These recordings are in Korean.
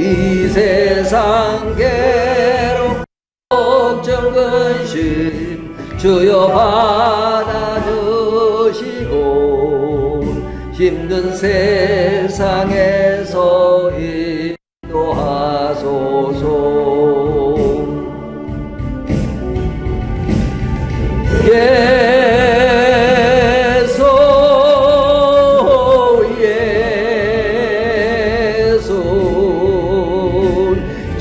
이 세상 괴롭 걱정 근심 주여 받아주시고 힘든 세상에서 인도하소서.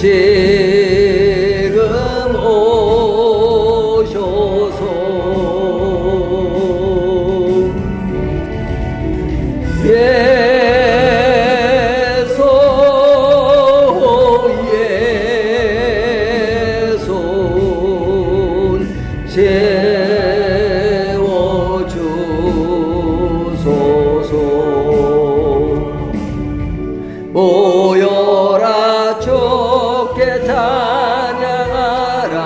지금 오셔서 예수 재워주소서. 모여라 좋게 찬양하라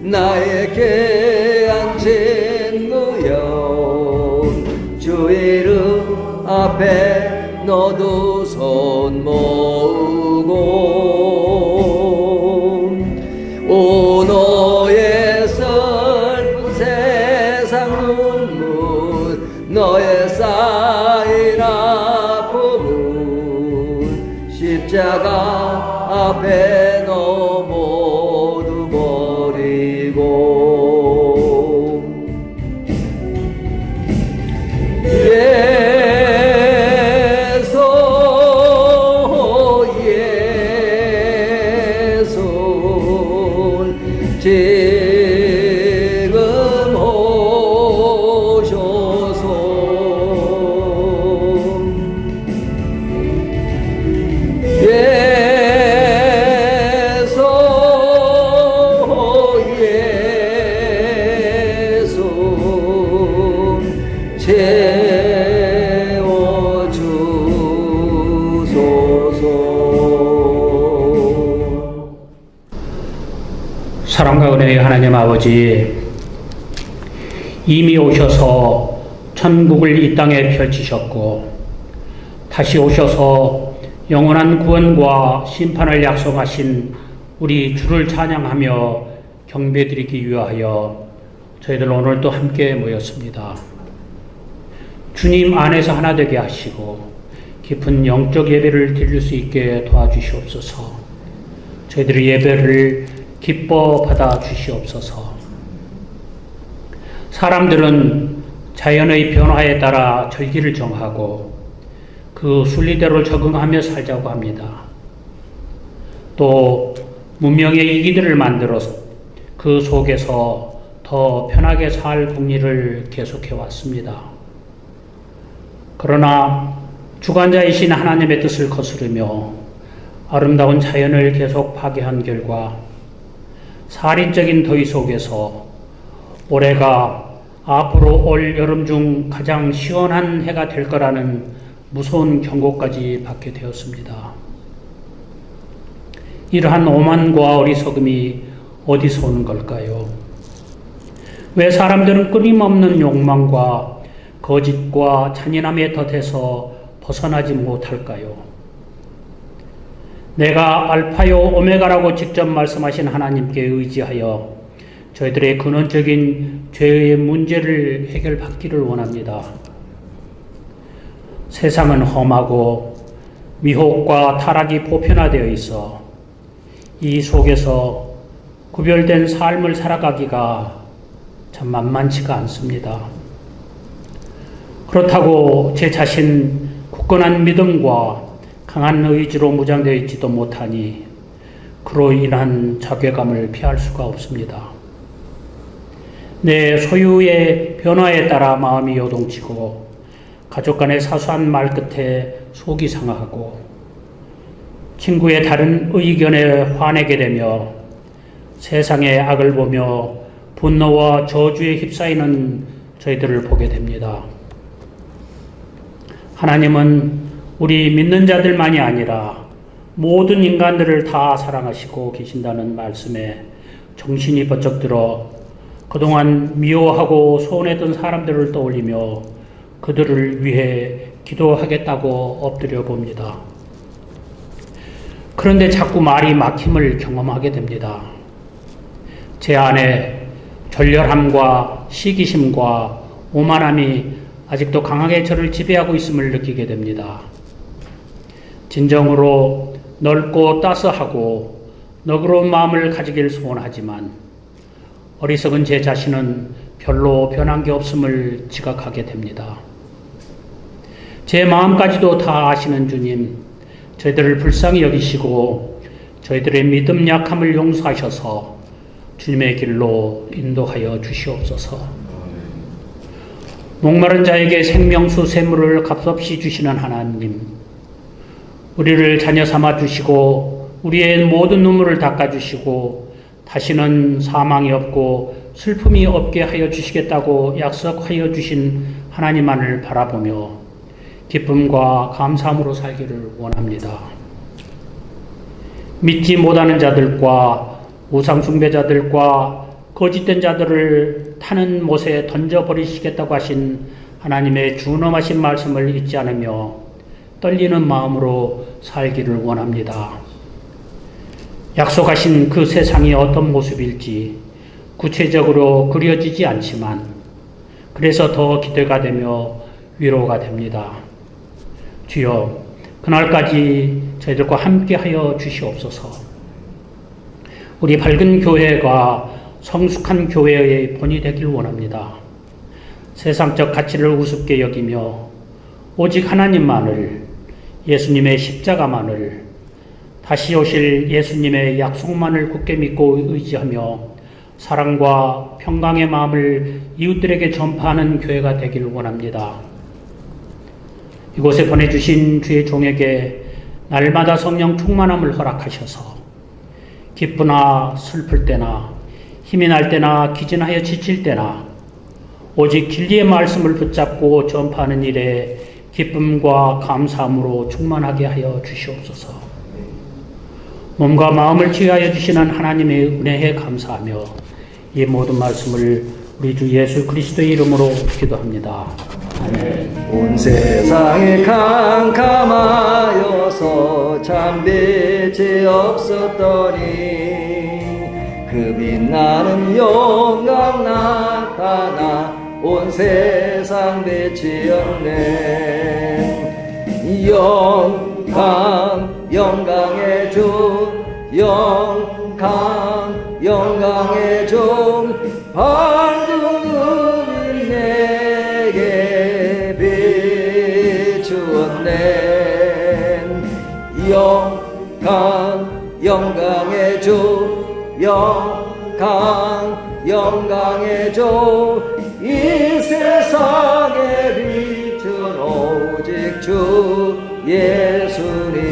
나의 귀한 친구여 주 이름 앞에 너도 손 모으고 오 너의 슬픈 세상 눈물 너의 쌓인 아픔은 십자가 앞에 너 모두 버리고 예수 지금 오셔서 사랑과 은혜의 하나님 아버지, 이미 오셔서 천국을 이 땅에 펼치셨고 다시 오셔서 영원한 구원과 심판을 약속하신 우리 주를 찬양하며 경배드리기 위하여 저희들 오늘 또 함께 모였습니다. 주님 안에서 하나 되게 하시고 깊은 영적 예배를 드릴 수 있게 도와주시옵소서. 저희들의 예배를 기뻐 받아 주시옵소서. 사람들은 자연의 변화에 따라 절기를 정하고 그 순리대로 적응하며 살자고 합니다. 또 문명의 이기들을 만들어서 그 속에서 더 편하게 살 궁리를 계속해 왔습니다. 그러나 주관자이신 하나님의 뜻을 거스르며 아름다운 자연을 계속 파괴한 결과 살인적인 더위 속에서 올해가 앞으로 올 여름 중 가장 시원한 해가 될 거라는 무서운 경고까지 받게 되었습니다. 이러한 오만과 어리석음이 어디서 오는 걸까요? 왜 사람들은 끊임없는 욕망과 거짓과 잔인함의 덫에서 벗어나지 못할까요? 내가 알파요 오메가라고 직접 말씀하신 하나님께 의지하여 저희들의 근원적인 죄의 문제를 해결받기를 원합니다. 세상은 험하고 미혹과 타락이 보편화되어 있어 이 속에서 구별된 삶을 살아가기가 참 만만치가 않습니다. 그렇다고 제 자신 굳건한 믿음과 강한 의지로 무장되어 있지도 못하니 그로 인한 자괴감을 피할 수가 없습니다. 내 소유의 변화에 따라 마음이 요동치고 가족 간의 사소한 말 끝에 속이 상하고 친구의 다른 의견에 화내게 되며 세상의 악을 보며 분노와 저주에 휩싸이는 저희들을 보게 됩니다. 하나님은 우리 믿는 자들만이 아니라 모든 인간들을 다 사랑하시고 계신다는 말씀에 정신이 번쩍 들어 그동안 미워하고 소원했던 사람들을 떠올리며 그들을 위해 기도하겠다고 엎드려 봅니다. 그런데 자꾸 말이 막힘을 경험하게 됩니다. 제 안에 절렬함과 시기심과 오만함이 아직도 강하게 저를 지배하고 있음을 느끼게 됩니다. 진정으로 넓고 따스하고 너그러운 마음을 가지길 소원하지만 어리석은 제 자신은 별로 변한 게 없음을 지각하게 됩니다. 제 마음까지도 다 아시는 주님, 저희들을 불쌍히 여기시고 저희들의 믿음 약함을 용서하셔서 주님의 길로 인도하여 주시옵소서. 목마른 자에게 생명수 샘물을 값없이 주시는 하나님, 우리를 자녀 삼아 주시고 우리의 모든 눈물을 닦아 주시고 다시는 사망이 없고 슬픔이 없게 하여 주시겠다고 약속하여 주신 하나님만을 바라보며 기쁨과 감사함으로 살기를 원합니다. 믿지 못하는 자들과 우상 숭배자들과 거짓된 자들을 타는 못에 던져버리시겠다고 하신 하나님의 준엄하신 말씀을 잊지 않으며 떨리는 마음으로 살기를 원합니다. 약속하신 그 세상이 어떤 모습일지 구체적으로 그려지지 않지만 그래서 더 기대가 되며 위로가 됩니다. 주여, 그날까지 저희들과 함께하여 주시옵소서. 우리 밝은 교회가 성숙한 교회의 본이 되길 원합니다. 세상적 가치를 우습게 여기며 오직 하나님만을, 예수님의 십자가만을, 다시 오실 예수님의 약속만을 굳게 믿고 의지하며 사랑과 평강의 마음을 이웃들에게 전파하는 교회가 되기를 원합니다. 이곳에 보내주신 주의 종에게 날마다 성령 충만함을 허락하셔서 기쁘나 슬플 때나 힘이 날 때나 기진하여 지칠 때나 오직 진리의 말씀을 붙잡고 전파하는 일에 기쁨과 감사함으로 충만하게 하여 주시옵소서. 몸과 마음을 치유하여 주시는 하나님의 은혜에 감사하며 이 모든 말씀을 우리 주 예수 그리스도의 이름으로 기도합니다. 아멘. 온 세상에 캄캄하여서 참 빛이 없었더니 그 빛나는 영광 나타나 온 세상 빛이었네. 영광의 주, 영광의 종, 밝은 눈이 내게 비추었네. 영광의 주, 영광의 주, 이 세상에 빛은 오직 주 예수님.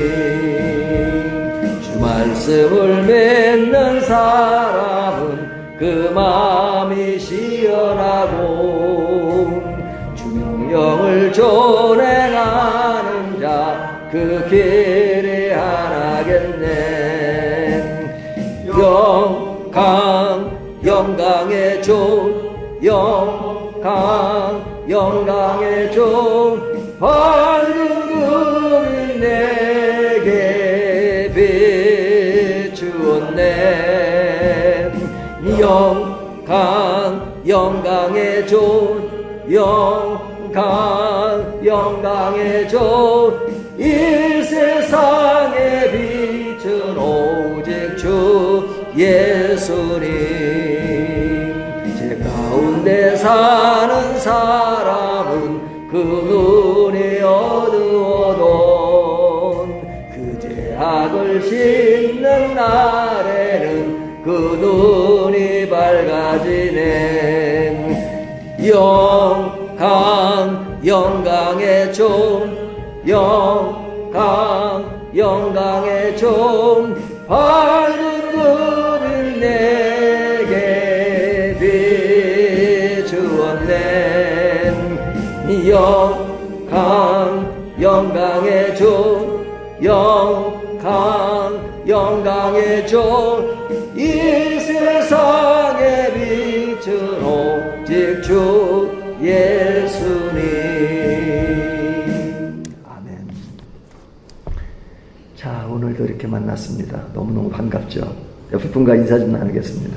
주 말씀을 맺는 사람은 그 마음이 시원하고 주 명령을 준행하는 자 그 길이 하나겠네. 영광의 주, 영광의 주, 밝은 눈이 내게 비추었네. 영광의 주, 영광의 주, 이 세상에 빛은 오직 주 예수님. 제 가운데 사는 사람은 그 눈이 어두워도 그 죄악을 씻는 날에는 그 눈이 밝아지네. 영광의 종, 영광의 종, 밝은 눈을 내게 비추었네. 영광의 종, 영광의 종, 이 세상에 빛은 오직 주 예수님. 아멘. 자, 오늘 오늘도 이렇게 만났습니다. 너무너무 반갑죠. 옆에 분과 인사 좀 나누겠습니다.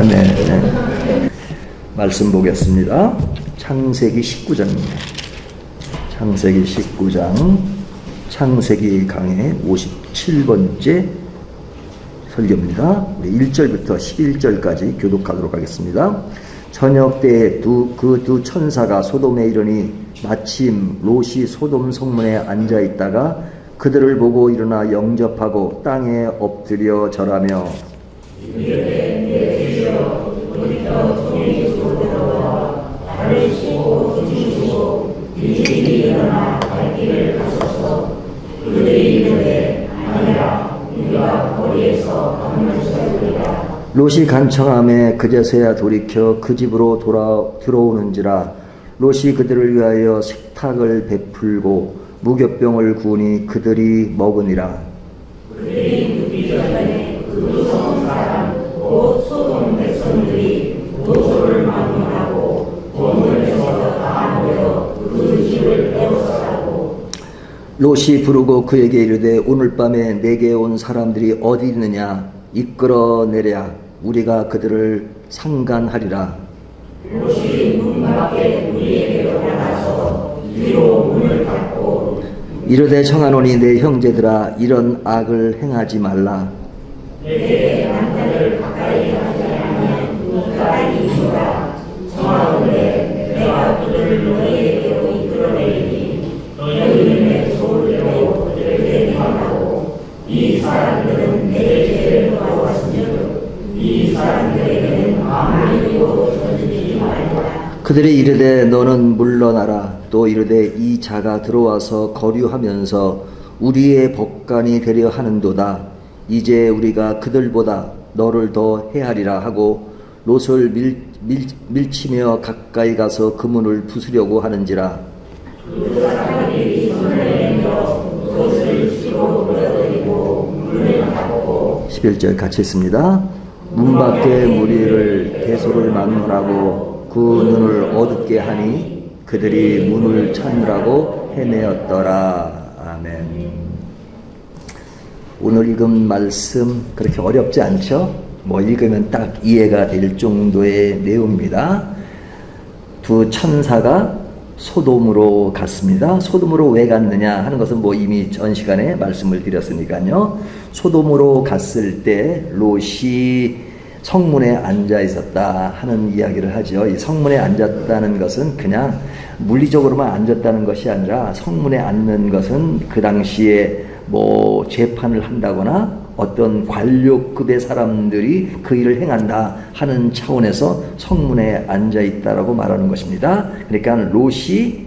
네. 말씀 보겠습니다. 창세기 19장입니다. 창세기 19장, 창세기 강의 57번째 설교입니다. 1절부터 11절까지 교독하도록 하겠습니다. 저녁 때에 그 두 천사가 소돔에 이르니 마침 롯이 소돔 성문에 앉아 있다가 그들을 보고 일어나 영접하고 땅에 엎드려 절하며 롯이 간청함에 그제서야 돌이켜 그 집으로 들어오는지라. 롯이 그들을 위하여 식탁을 베풀고 무교병을 구우니 그들이 먹으니라. 그들이 눕기 전에 그 성 사람 곧 소돔 백성들이 노소를 막론하고 본문에서 다 모여 그 집을 에워싸고. 롯이 부르고 그에게 이르되 오늘 밤에 내게 온 사람들이 어디 있느냐 이끌어내랴. 우리가 그들을 상간하리라. 롯이 문 밖에 우리에게 나가서 뒤로 문을 닫고 이르되 청하노니 내 형제들아 이런 악을 행하지 말라. 내게 남자를 가까이 하지 않으면 가까이 있노라. 청하노니 내가 그들을 너희에게로 이끌어내리니 너희는 내 소를 배워 그들에게 행하고 이 사람들은 내 죄를 도와왔으며 이 사람들에게는 아무 일도 저지르지 말라. 그들이 이르되 너는 물러나라. 또 이르되 이 자가 들어와서 거류하면서 우리의 법관이 되려 하는도다. 이제 우리가 그들보다 너를 더 헤아리라 하고 롯을 밀치며 가까이 가서 그 문을 부수려고 하는지라. 그 사람들이 손을 내밀어 롯을 시로 불러들이고 문을 닫고 11절 같이 있습니다. 문 밖에 무리를 대소를 막론하고 그 눈을 어둡게 하니 그들이 문을 찾느라고 헤매었더라. 아멘. 오늘 읽은 말씀 그렇게 어렵지 않죠? 읽으면 딱 이해가 될 정도의 내용입니다. 두 천사가 소돔으로 갔습니다. 소돔으로 왜 갔느냐 하는 것은 이미 전 시간에 말씀을 드렸으니까요. 소돔으로 갔을 때 롯이 성문에 앉아 있었다 하는 이야기를 하죠. 이 성문에 앉았다는 것은 그냥 물리적으로만 앉았다는 것이 아니라 성문에 앉는 것은 그 당시에 재판을 한다거나 어떤 관료급의 사람들이 그 일을 행한다 하는 차원에서 성문에 앉아 있다라고 말하는 것입니다. 그러니까 롯이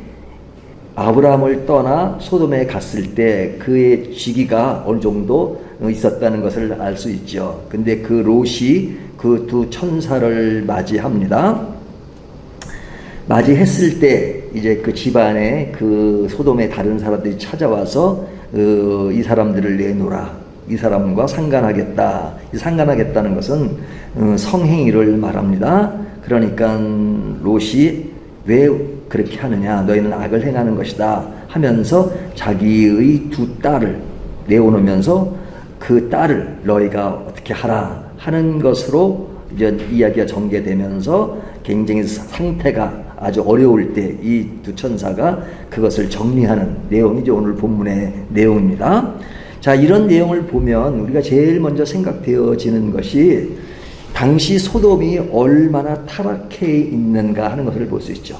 아브라함을 떠나 소돔에 갔을 때 그의 직위가 어느 정도 있었다는 것을 알 수 있죠. 근데 그 롯이 그 두 천사를 맞이합니다. 맞이했을 때 이제 그 집안에 그 소돔의 다른 사람들이 찾아와서 이 사람들을 내놓으라. 이 사람과 상간하겠다. 이 상간하겠다는 것은 성행위를 말합니다. 그러니까 롯이 왜 그렇게 하느냐? 너희는 악을 행하는 것이다 하면서 자기의 두 딸을 내어놓으면서 그 딸을 너희가 어떻게 하라 하는 것으로 이제 이야기가 전개되면서 굉장히 상태가 아주 어려울 때 이 두 천사가 그것을 정리하는 내용이 이제 오늘 본문의 내용입니다. 자, 이런 내용을 보면 우리가 제일 먼저 생각되어지는 것이 당시 소돔이 얼마나 타락해 있는가 하는 것을 볼 수 있죠.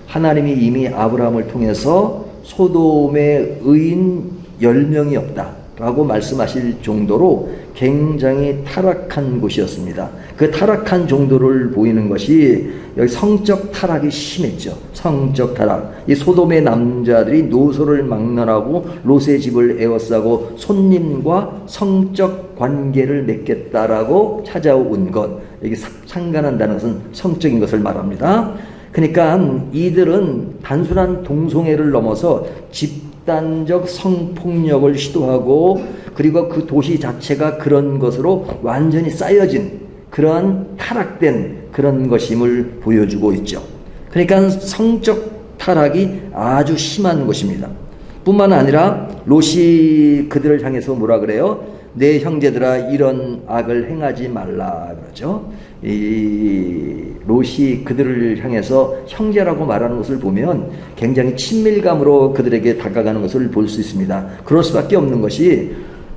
하나님이 이미 아브라함을 통해서 소돔의 의인 10명이 없다 라고 말씀하실 정도로 굉장히 타락한 곳이었습니다. 그 타락한 정도를 보이는 것이 여기 성적 타락이 심했죠. 성적 타락. 이 소돔의 남자들이 노소를 막론하고 롯의 집을 에워싸고 손님과 성적 관계를 맺겠다라고 찾아온 것. 여기 상간한다는 것은 성적인 것을 말합니다. 그러니까 이들은 단순한 동성애를 넘어서 집단적 성폭력을 시도하고 그리고 그 도시 자체가 그런 것으로 완전히 쌓여진 그러한 타락된 그런 것임을 보여주고 있죠. 그러니까 성적 타락이 아주 심한 것입니다. 뿐만 아니라 롯이 그들을 향해서 뭐라 그래요? 내 형제들아 이런 악을 행하지 말라 그러죠. 이 롯이 그들을 향해서 형제라고 말하는 것을 보면 굉장히 친밀감으로 그들에게 다가가는 것을 볼 수 있습니다. 그럴 수밖에 없는 것이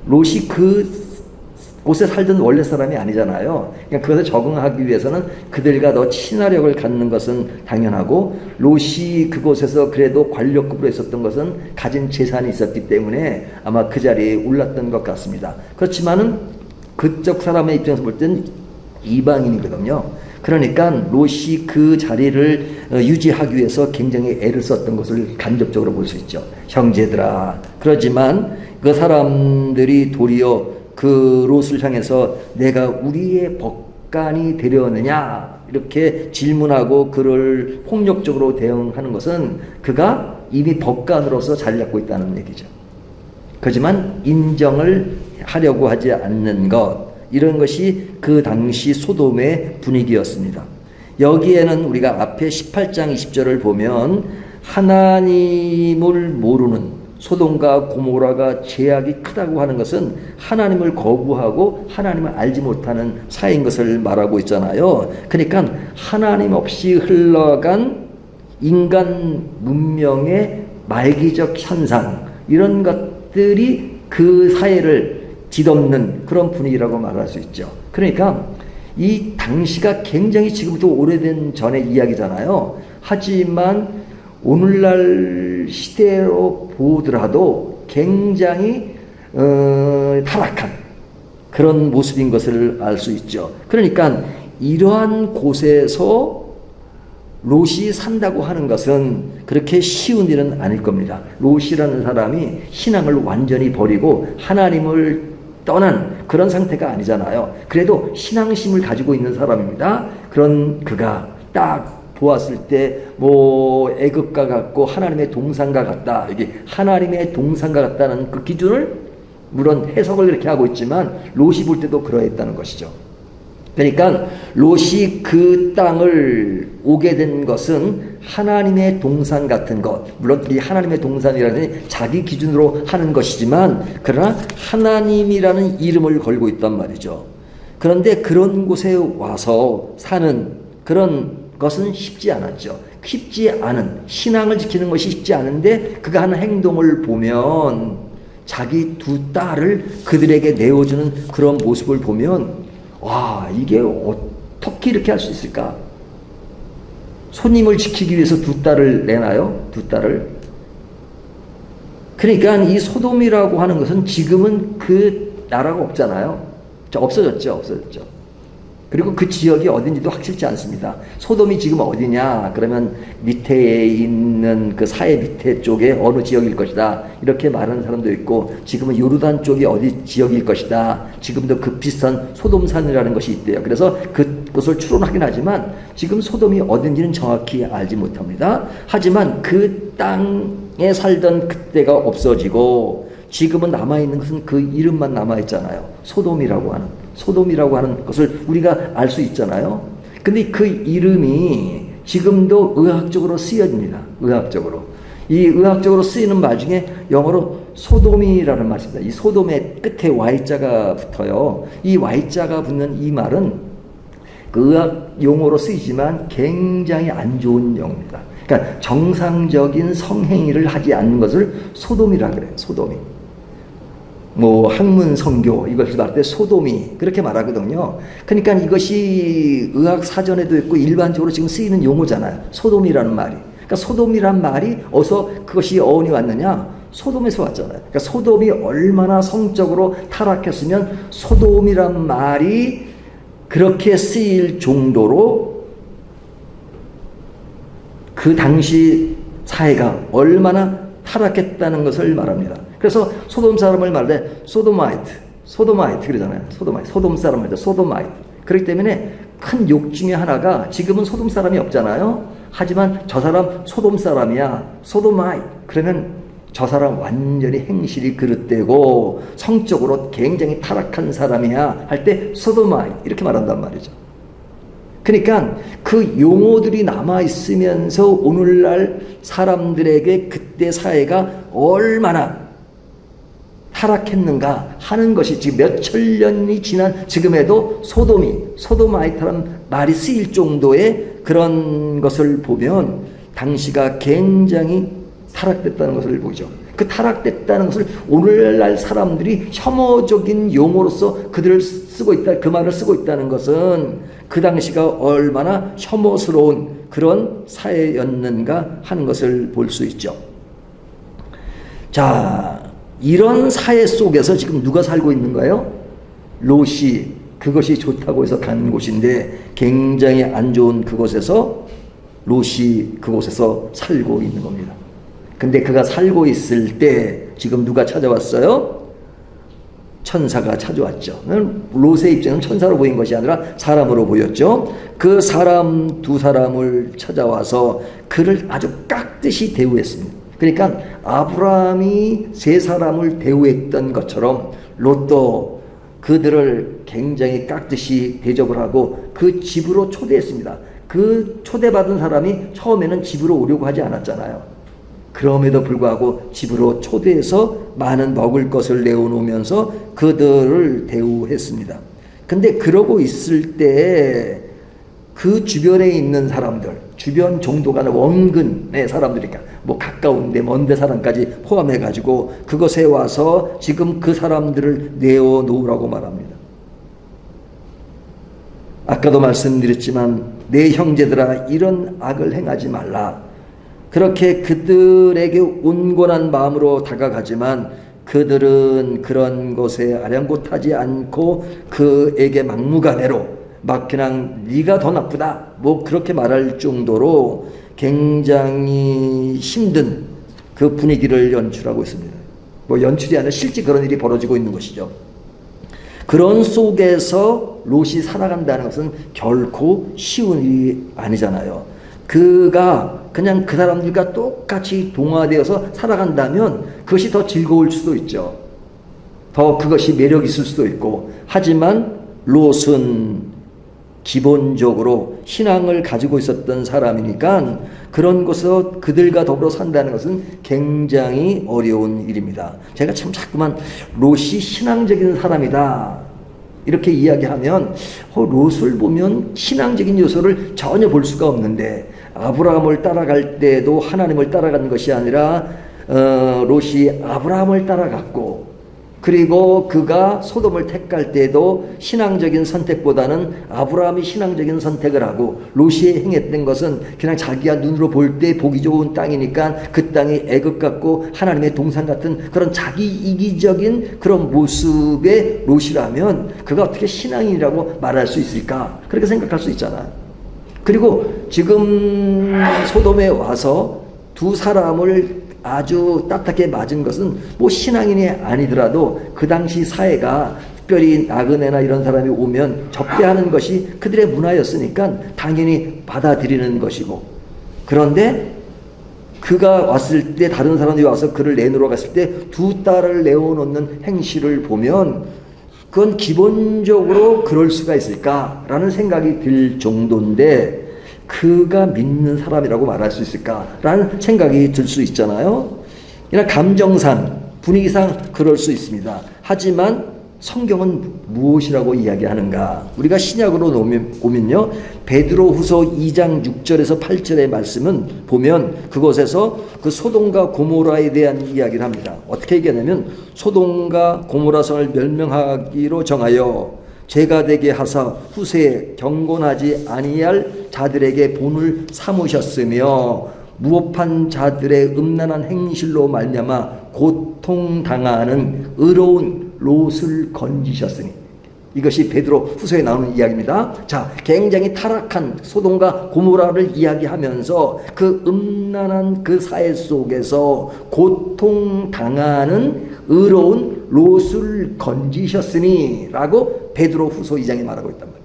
롯이 그 곳에 살던 원래 사람이 아니잖아요. 그러니까 그것에 적응하기 위해서는 그들과 더 친화력을 갖는 것은 당연하고, 롯이 그곳에서 그래도 관력급으로 있었던 것은 가진 재산이 있었기 때문에 아마 그 자리에 올랐던 것 같습니다. 그렇지만은 그쪽 사람의 입장에서 볼 때는 이방인이거든요. 그러니까 롯이 그 자리를 유지하기 위해서 굉장히 애를 썼던 것을 간접적으로 볼 수 있죠. 형제들아. 그렇지만 그 사람들이 도리어 그 롯을 향해서 내가 우리의 법관이 되려느냐 이렇게 질문하고 그를 폭력적으로 대응하는 것은 그가 이미 법관으로서 자리 잡고 있다는 얘기죠. 그렇지만 인정을 하려고 하지 않는 것, 이런 것이 그 당시 소돔의 분위기였습니다. 여기에는 우리가 앞에 18장 20절을 보면 하나님을 모르는 소돔과 고모라가 죄악이 크다고 하는 것은 하나님을 거부하고 하나님을 알지 못하는 사이인 것을 말하고 있잖아요. 그러니까 하나님 없이 흘러간 인간 문명의 말기적 현상, 이런 것들이 그 사회를 뒤덮는 그런 분위기라고 말할 수 있죠. 그러니까 이 당시가 굉장히 지금부터 오래된 전의 이야기잖아요. 하지만 오늘날 시대로 보더라도 굉장히 타락한 그런 모습인 것을 알 수 있죠. 그러니까 이러한 곳에서 롯이 산다고 하는 것은 그렇게 쉬운 일은 아닐 겁니다. 롯이라는 사람이 신앙을 완전히 버리고 하나님을 떠난 그런 상태가 아니잖아요. 그래도 신앙심을 가지고 있는 사람입니다. 그런 그가 딱 보았을 때 뭐 애굽과 같고 하나님의 동산과 같다, 이게 하나님의 동산과 같다는 그 기준을 물론 해석을 이렇게 하고 있지만 롯이 볼 때도 그러했다는 것이죠. 그러니까 롯이 그 땅을 오게 된 것은 하나님의 동산 같은 것, 물론 이 하나님의 동산이라는 자기 기준으로 하는 것이지만 그러나 하나님이라는 이름을 걸고 있단 말이죠. 그런데 그런 곳에 와서 사는 그런 것은 쉽지 않았죠. 쉽지 않은, 신앙을 지키는 것이 쉽지 않은데 그가 하는 행동을 보면 자기 두 딸을 그들에게 내어주는 그런 모습을 보면 와, 이게 어떻게 이렇게 할 수 있을까? 손님을 지키기 위해서 두 딸을 내나요? 두 딸을. 그러니까 이 소돔이라고 하는 것은 지금은 그 나라가 없잖아요. 없어졌죠. 그리고 그 지역이 어딘지도 확실치 않습니다. 소돔이 지금 어디냐? 그러면 밑에 있는 그 사해 밑에 쪽에 어느 지역일 것이다, 이렇게 말하는 사람도 있고, 지금은 요르단 쪽이 어디 지역일 것이다, 지금도 그 비슷한 소돔산이라는 것이 있대요. 그래서 그것을 추론하긴 하지만 지금 소돔이 어딘지는 정확히 알지 못합니다. 하지만 그 땅에 살던 그때가 없어지고 지금은 남아있는 것은 그 이름만 남아있잖아요. 소돔이라고 하는 것을 우리가 알 수 있잖아요. 근데 그 이름이 지금도 의학적으로 쓰여집니다. 이 의학적으로 쓰이는 말 중에 영어로 소돔이라는 말이 있습니다. 이 소돔의 끝에 Y자가 붙어요. 이 Y자가 붙는 이 말은 그 의학 용어로 쓰이지만 굉장히 안 좋은 용어입니다. 그러니까 정상적인 성행위를 하지 않는 것을 소돔이라 그래요. 소돔이. 뭐 학문 성교 이것을 말할 때 소돔이 그렇게 말하거든요. 그러니까 이것이 의학 사전에도 있고 일반적으로 지금 쓰이는 용어잖아요. 소돔이라는 말이. 그러니까 소돔이란 말이 어디서 그것이 어원이 왔느냐? 소돔에서 왔잖아요. 그러니까 소돔이 얼마나 성적으로 타락했으면 소돔이란 말이 그렇게 쓰일 정도로 그 당시 사회가 얼마나 타락했다는 것을 말합니다. 그래서 소돔 사람을 말할 때 소도마이트 그러잖아요. 소돔 사람을 때 소도마이트. 그렇기 때문에 큰 욕 중에 하나가 지금은 소돔 사람이 없잖아요. 하지만 저 사람 소돔 사람이야. 소도마이트. 그러면 저 사람 완전히 행실이 그릇되고 성적으로 굉장히 타락한 사람이야 할 때 소도마 이렇게 말한단 말이죠. 그러니까 그 용어들이 남아있으면서 오늘날 사람들에게 그때 사회가 얼마나 타락했는가 하는 것이 지금 몇천 년이 지난 지금에도 소도마이트라는 말이 쓰일 정도의 그런 것을 보면 당시가 굉장히 타락됐다는 것을 보죠. 그 타락됐다는 것을 오늘날 사람들이 혐오적인 용어로서 그들을 쓰고 있다, 그 말을 쓰고 있다는 것은 그 당시가 얼마나 혐오스러운 그런 사회였는가 하는 것을 볼 수 있죠. 자, 이런 사회 속에서 지금 누가 살고 있는가요? 롯이 그것이 좋다고 해서 간 곳인데 굉장히 안 좋은 그곳에서 롯이 그곳에서 살고 있는 겁니다. 근데 그가 살고 있을 때 지금 누가 찾아왔어요? 천사가 찾아왔죠. 롯의 입장은 천사로 보인 것이 아니라 사람으로 보였죠. 그 사람 두 사람을 찾아와서 그를 아주 깍듯이 대우했습니다. 그러니까 아브라함이 세 사람을 대우했던 것처럼 롯도 그들을 굉장히 깍듯이 대접을 하고 그 집으로 초대했습니다. 그 초대받은 사람이 처음에는 집으로 오려고 하지 않았잖아요. 그럼에도 불구하고 집으로 초대해서 많은 먹을 것을 내어놓으면서 그들을 대우했습니다. 근데 그러고 있을 때 그 주변에 있는 사람들, 주변 정도가 원근의 사람들이니까 뭐 가까운데 먼데 사람까지 포함해가지고 그것에 와서 지금 그 사람들을 내어놓으라고 말합니다. 아까도 말씀드렸지만 내 형제들아 이런 악을 행하지 말라. 그렇게 그들에게 온건한 마음으로 다가가지만 그들은 그런 것에 아랑곳하지 않고 그에게 막무가내로 막 그냥 네가 더 나쁘다 뭐 그렇게 말할 정도로 굉장히 힘든 그 분위기를 연출하고 있습니다. 뭐 연출이 아니라 실제 그런 일이 벌어지고 있는 것이죠. 그런 속에서 롯이 살아간다는 것은 결코 쉬운 일이 아니잖아요. 그가 그냥 그 사람들과 똑같이 동화되어서 살아간다면 그것이 더 즐거울 수도 있죠. 더 그것이 매력 있을 수도 있고. 하지만 롯은 기본적으로 신앙을 가지고 있었던 사람이니까 그런 곳에서 그들과 더불어 산다는 것은 굉장히 어려운 일입니다. 제가 참 자꾸만 롯이 신앙적인 사람이다 이렇게 이야기하면 롯을 보면 신앙적인 요소를 전혀 볼 수가 없는데 아브라함을 따라갈 때도 하나님을 따라간 것이 아니라 롯이 아브라함을 따라갔고 그리고 그가 소돔을 택할 때도 신앙적인 선택보다는 아브라함이 신앙적인 선택을 하고 롯이 행했던 것은 그냥 자기가 눈으로 볼 때 보기 좋은 땅이니까 그 땅이 애굽 같고 하나님의 동산 같은 그런 자기 이기적인 그런 모습의 롯이라면 그가 어떻게 신앙인이라고 말할 수 있을까? 그렇게 생각할 수 있잖아요. 그리고 지금 소돔에 와서 두 사람을 아주 따뜻하게 맞은 것은 뭐 신앙인이 아니더라도 그 당시 사회가 특별히 나그네나 이런 사람이 오면 접대하는 것이 그들의 문화였으니까 당연히 받아들이는 것이고 그런데 그가 왔을 때 다른 사람들이 와서 그를 내놓으러 갔을 때 두 딸을 내어놓는 행실을 보면 그건 기본적으로 그럴 수가 있을까라는 생각이 들 정도인데 그가 믿는 사람이라고 말할 수 있을까라는 생각이 들 수 있잖아요. 그냥 감정상 분위기상 그럴 수 있습니다. 하지만 성경은 무엇이라고 이야기하는가? 우리가 신약으로 보면요 베드로후서 2장 6절에서 8절의 말씀은 보면 그곳에서 그 소돔과 고모라에 대한 이야기를 합니다. 어떻게 얘기하냐면 소돔과 고모라 성을 멸명하기로 정하여 죄가 되게 하사 후세에 경건하지 아니할 자들에게 본을 삼으셨으며 무업한 자들의 음란한 행실로 말미암아 고통당하는 의로운 롯을 건지셨으니 이것이 베드로 후서에 나오는 이야기입니다. 자, 굉장히 타락한 소돔과 고모라를 이야기하면서 그 음란한 그 사회 속에서 고통당하는 의로운 롯을 건지셨으니 라고 베드로 후서 2장에 말하고 있단 말이에요.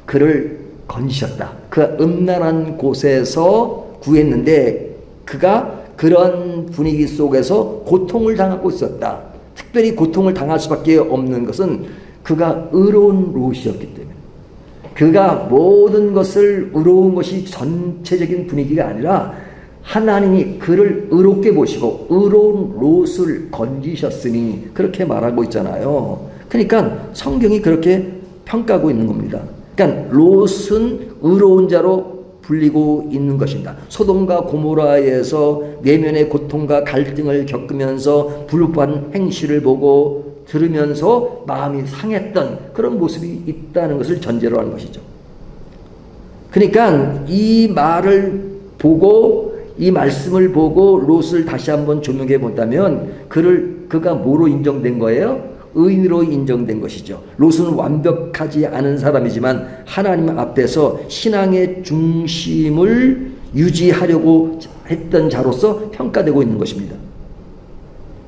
그를 건지셨다. 그 음란한 곳에서 구했는데 그가 그런 분위기 속에서 고통을 당하고 있었다. 특별히 고통을 당할 수밖에 없는 것은 그가 의로운 롯이었기 때문에, 그가 모든 것을 의로운 것이 전체적인 분위기가 아니라 하나님이 그를 의롭게 보시고 의로운 롯을 건지셨으니 그렇게 말하고 있잖아요. 그러니까 성경이 그렇게 평가하고 있는 겁니다. 그러니까 롯은 의로운 자로 불리고 있는 것입니다. 소돔과 고모라에서 내면의 고통과 갈등을 겪으면서 불법한 행실을 보고 들으면서 마음이 상했던 그런 모습이 있다는 것을 전제로 하는 것이죠. 그러니까 이 말을 보고, 이 말씀을 보고 롯을 다시 한번 조명해 본다면 그가 뭐로 인정된 거예요? 의인으로 인정된 것이죠. 롯은 완벽하지 않은 사람이지만 하나님 앞에서 신앙의 중심을 유지하려고 했던 자로서 평가되고 있는 것입니다.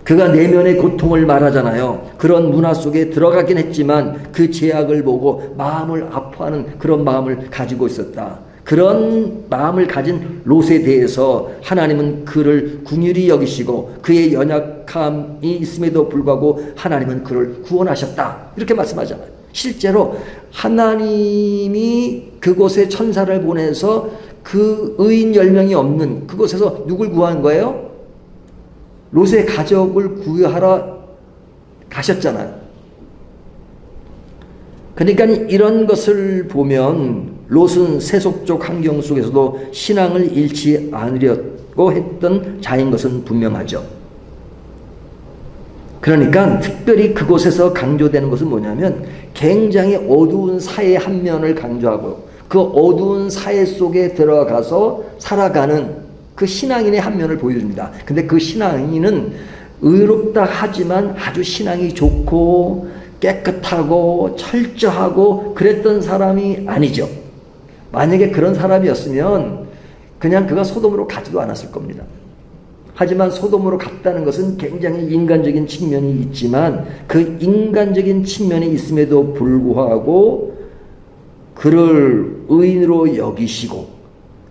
그가 내면의 고통을 말하잖아요. 그런 문화 속에 들어가긴 했지만 그 죄악을 보고 마음을 아파하는 그런 마음을 가지고 있었다. 그런 마음을 가진 롯에 대해서 하나님은 그를 긍휼히 여기시고 그의 연약함이 있음에도 불구하고 하나님은 그를 구원하셨다. 이렇게 말씀하잖아요. 실제로 하나님이 그곳에 천사를 보내서 그 의인 10명이 없는 그곳에서 누굴 구한 거예요? 롯의 가족을 구하러 가셨잖아요. 그러니까 이런 것을 보면 롯은 세속적 환경 속에서도 신앙을 잃지 않으려고 했던 자인 것은 분명하죠. 그러니까 특별히 그곳에서 강조되는 것은 뭐냐면 굉장히 어두운 사회의 한 면을 강조하고 그 어두운 사회 속에 들어가서 살아가는 그 신앙인의 한 면을 보여줍니다. 근데 그 신앙인은 의롭다 하지만 아주 신앙이 좋고 깨끗하고 철저하고 그랬던 사람이 아니죠. 만약에 그런 사람이었으면 그냥 그가 소돔으로 가지도 않았을 겁니다. 하지만 소돔으로 갔다는 것은 굉장히 인간적인 측면이 있지만 그 인간적인 측면이 있음에도 불구하고 그를 의인으로 여기시고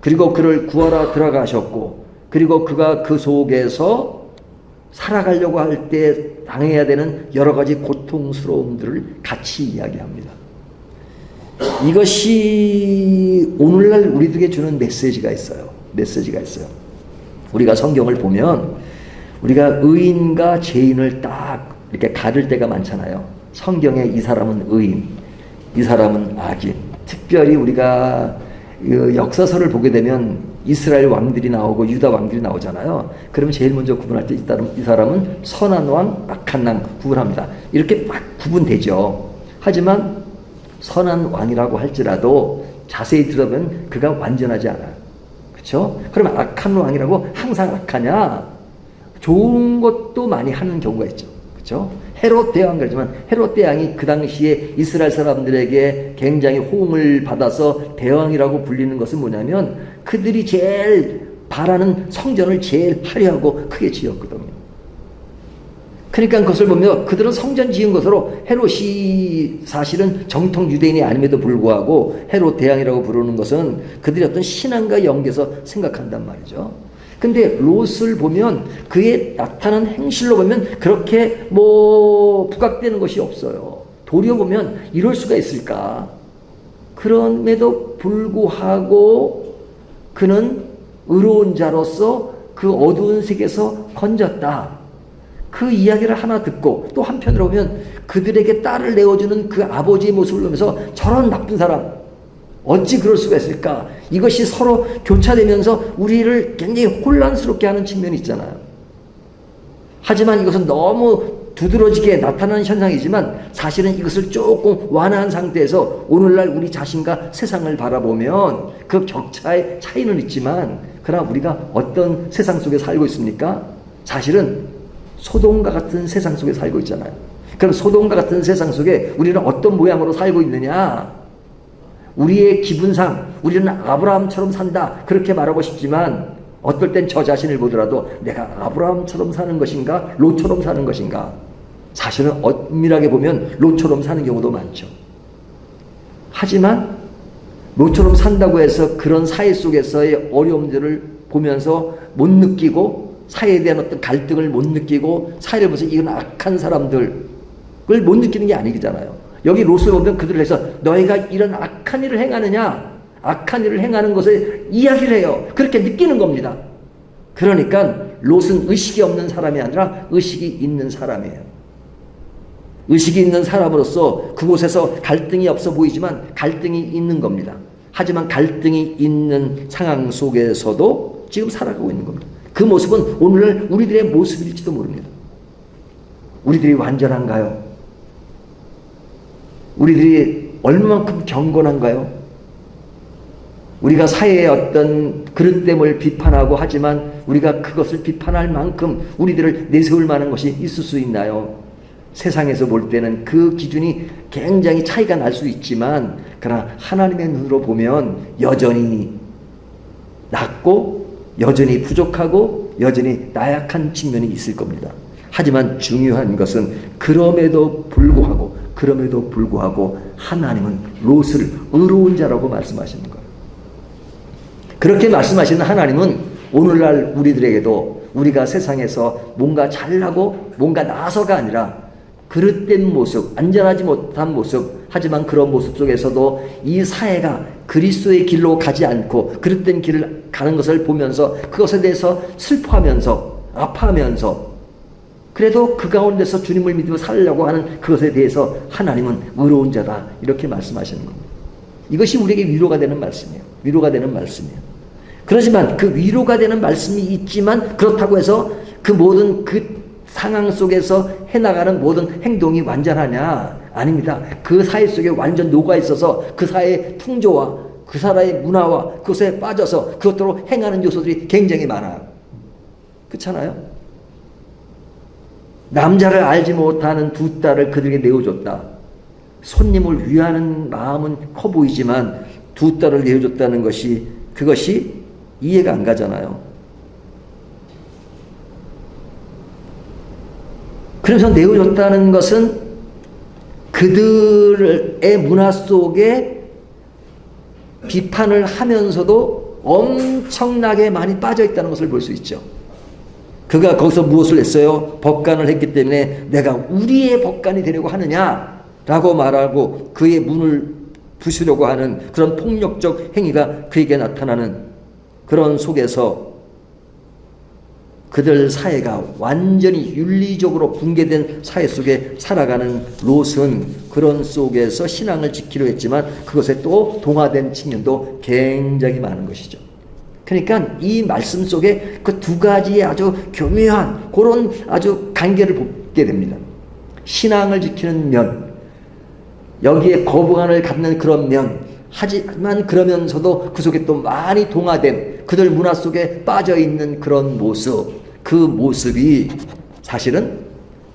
그리고 그를 구하러 들어가셨고 그리고 그가 그 속에서 살아가려고 할 때 당해야 되는 여러 가지 고통스러움들을 같이 이야기합니다. 이것이 오늘날 우리들에게 주는 메시지가 있어요. 우리가 성경을 보면 우리가 의인과 죄인을 딱 이렇게 가릴 때가 많잖아요. 성경에 이 사람은 의인, 이 사람은 악인. 특별히 우리가 역사서를 보게 되면 이스라엘 왕들이 나오고 유다 왕들이 나오잖아요. 그러면 제일 먼저 구분할 때 이 사람은 선한 왕, 악한 왕 구분합니다. 이렇게 막 구분되죠. 하지만 선한 왕이라고 할지라도 자세히 들어보면 그가 완전하지 않아요. 그렇죠? 그러면 악한 왕이라고 항상 악하냐? 좋은 것도 많이 하는 경우가 있죠. 그렇죠? 헤롯 대왕 그러지만 헤롯 대왕이 그 당시에 이스라엘 사람들에게 굉장히 호응을 받아서 대왕이라고 불리는 것은 뭐냐면 그들이 제일 바라는 성전을 제일 화려하고 크게 지었거든요. 그러니까 그것을 보면 그들은 성전 지은 것으로 헤롯이 사실은 정통 유대인이 아님에도 불구하고 헤롯 대왕이라고 부르는 것은 그들이 어떤 신앙과 연계해서 생각한단 말이죠. 근데 롯을 보면 그의 나타난 행실로 보면 그렇게 부각되는 것이 없어요. 도리어 보면 이럴 수가 있을까? 그럼에도 불구하고 그는 의로운 자로서 그 어두운 세계에서 건졌다. 그 이야기를 하나 듣고 또 한편으로 보면 그들에게 딸을 내어주는 그 아버지의 모습을 보면서 저런 나쁜 사람 어찌 그럴 수가 있을까? 이것이 서로 교차되면서 우리를 굉장히 혼란스럽게 하는 측면이 있잖아요. 하지만 이것은 너무 두드러지게 나타나는 현상이지만 사실은 이것을 조금 완화한 상태에서 오늘날 우리 자신과 세상을 바라보면 그 격차의 차이는 있지만 그러나 우리가 어떤 세상 속에 살고 있습니까? 사실은 소돔과 같은 세상 속에 살고 있잖아요. 그럼 소돔과 같은 세상 속에 우리는 어떤 모양으로 살고 있느냐? 우리의 기분상 우리는 아브라함처럼 산다 그렇게 말하고 싶지만 어떨 땐 저 자신을 보더라도 내가 아브라함처럼 사는 것인가 롯처럼 사는 것인가 사실은 엄밀하게 보면 롯처럼 사는 경우도 많죠. 하지만 롯처럼 산다고 해서 그런 사회 속에서의 어려움들을 보면서 못 느끼고 사회에 대한 어떤 갈등을 못 느끼고 사회를 보면서 이건 악한 사람들을 못 느끼는 게 아니잖아요. 여기 롯을 보면 그들을 해서 너희가 이런 악한 일을 행하느냐, 악한 일을 행하는 것을 이야기를 해요. 그렇게 느끼는 겁니다. 그러니까 롯은 의식이 없는 사람이 아니라 의식이 있는 사람이에요. 의식이 있는 사람으로서 그곳에서 갈등이 없어 보이지만 갈등이 있는 겁니다. 하지만 갈등이 있는 상황 속에서도 지금 살아가고 있는 겁니다. 그 모습은 오늘날 우리들의 모습일지도 모릅니다. 우리들이 완전한가요? 우리들이 얼마만큼 경건한가요? 우리가 사회의 어떤 그릇됨을 비판하고 하지만 우리가 그것을 비판할 만큼 우리들을 내세울 만한 것이 있을 수 있나요? 세상에서 볼 때는 그 기준이 굉장히 차이가 날 수 있지만 그러나 하나님의 눈으로 보면 여전히 낮고 여전히 부족하고 여전히 나약한 측면이 있을 겁니다. 하지만 중요한 것은 그럼에도 불구하고 하나님은 롯을 의로운 자라고 말씀하시는 거예요. 그렇게 말씀하시는 하나님은 오늘날 우리들에게도 우리가 세상에서 뭔가 잘나고 뭔가 나서가 아니라 그릇된 모습, 안전하지 못한 모습, 하지만 그런 모습 속에서도 이 사회가 그리스도의 길로 가지 않고 그릇된 길을 가는 것을 보면서 그것에 대해서 슬퍼하면서 아파하면서 그래도 그 가운데서 주님을 믿으며 살려고 하는 그것에 대해서 하나님은 의로운 자다 이렇게 말씀하시는 겁니다. 이것이 우리에게 위로가 되는 말씀이에요. 위로가 되는 말씀이에요. 그렇지만 그 위로가 되는 말씀이 있지만 그렇다고 해서 그 모든 그 상황 속에서 해나가는 모든 행동이 완전하냐? 아닙니다. 그 사회 속에 완전 녹아 있어서 그 사회의 풍조와 그 사회의 문화와 그것에 빠져서 그것대로 행하는 요소들이 굉장히 많아요. 그렇잖아요? 남자를 알지 못하는 두 딸을 그들에게 내어줬다. 손님을 위하는 마음은 커 보이지만 두 딸을 내어줬다는 것이 그것이 이해가 안 가잖아요. 그래서 내어줬다는 것은 그들의 문화 속에 비판을 하면서도 엄청나게 많이 빠져 있다는 것을 볼 수 있죠. 그가 거기서 무엇을 했어요? 법관을 했기 때문에 내가 우리의 법관이 되려고 하느냐라고 말하고 그의 문을 부수려고 하는 그런 폭력적 행위가 그에게 나타나는 그런 속에서 그들 사회가 완전히 윤리적으로 붕괴된 사회 속에 살아가는 롯은 그런 속에서 신앙을 지키려 했지만 그것에 또 동화된 측면도 굉장히 많은 것이죠. 그러니까 이 말씀 속에 그 두 가지의 아주 교묘한 그런 아주 관계를 보게 됩니다. 신앙을 지키는 면, 여기에 거부감을 갖는 그런 면, 하지만 그러면서도 그 속에 또 많이 동화된 그들 문화 속에 빠져있는 그런 모습, 그 모습이 사실은